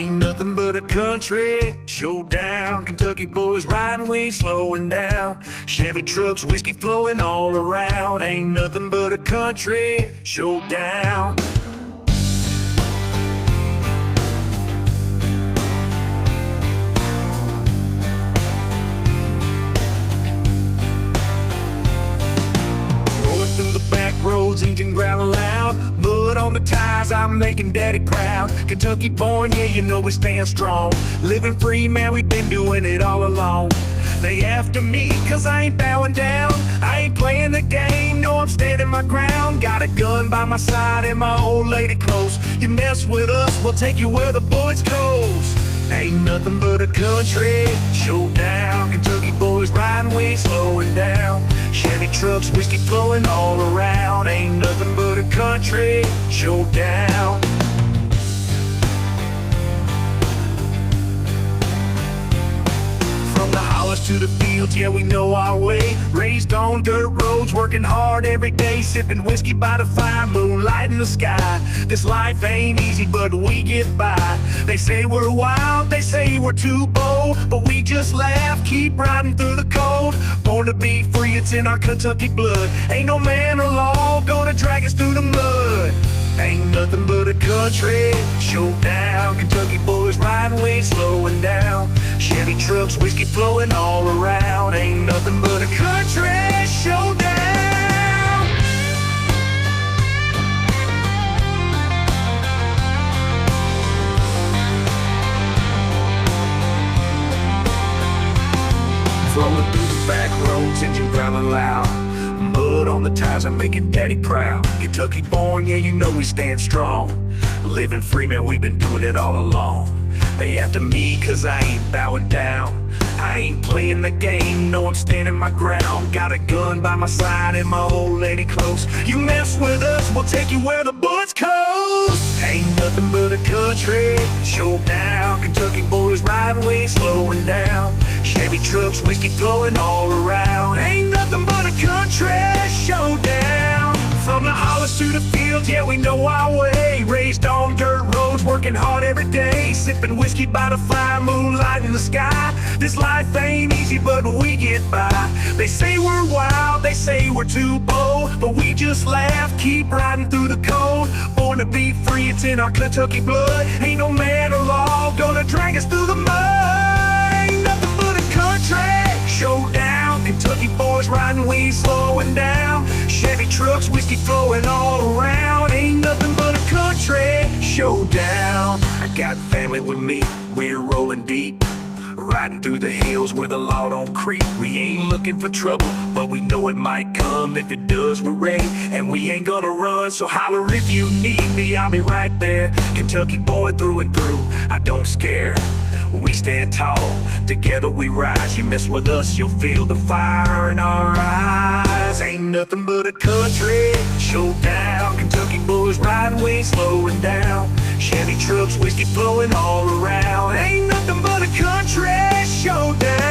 Ain't nothing but a country showdown. Kentucky boys riding, we ain't slowing down. Chevy trucks, whiskey flowing all around. Ain't nothing but a country showdown. Rolling through the back roads, engine growling loud. Mud on the tires, I'm making daddy proud. Kentucky born, yeah, you know we stand strong. Living free, man, we've been doing it all along. They after me, cause I ain't bowing down. I ain't playing the game, no, I'm standing my ground. Got a gun by my side and my old lady close. You mess with us, we'll take you where the bullets goes. Ain't nothing but a country showdown. Kentucky boys riding, we ain't slowing down. Chevy trucks, whiskey flowing all around. Ain't nothing but a country showdown. From the hollers to the fields, yeah, we know our way. Raised on dirt roads, working hard every day. Sipping whiskey by the fire, moonlight in the sky. This life ain't easy, but we get by. They say we're wild, they say we're too bold, but we just laugh, keep riding through the cold. Born to be free, it's in our Kentucky blood. Ain't no man or law gonna drag us through the mud. Ain't nothing but a country showdown. Kentucky boys riding, we ain't slowing down. Chevy trucks, whiskey flowing all around. Ain't nothing but a country showdown. Flowing through the back roads, engine growling loud. Mud on the tires, I'm making daddy proud. Kentucky born, yeah, you know we stand strong. Living free, man, we've been doing it all along. They after me, cause I ain't bowing down. I ain't playing the game, no, I'm standing my ground. Got a gun by my side and my old lady close. You mess with us, we'll take you where the bullets coast. Ain't nothing but a country showdown. Kentucky boys riding, we ain't slowing down. Chevy trucks, whiskey flowing all around. Ain't nothing but a country showdown. From the hollers to the fields, yeah, we know our way. Raised on dirt roads, working hard every day. Sipping whiskey by the fire, moonlight in the sky. This life ain't easy, but we get by. They say we're wild, they say we're too bold, but we just laugh, keep riding through the cold. Born to be free, it's in our Kentucky blood. Ain't no man or law gonna drag us through the mud. Ain't nothing but a country showdown. Kentucky boys riding, we ain't slowing down. Chevy trucks, whiskey flowing all around. Ain't nothing but a country showdown. I got family with me, we're rolling deep. Riding through the hills where the law don't creep. We ain't looking for trouble, but we know it might come. If it does, we're ready, and we ain't gonna run. So holler if you need me, I'll be right there. Kentucky boy through and through, I don't scare. We stand tall, together we rise. You mess with us, you'll feel the fire in our eyes. Ain't nothing but a country showdown. Kentucky boys riding, we ain't slowing down. Chevy trucks, whiskey flowing all around. Ain't nothing but a country showdown.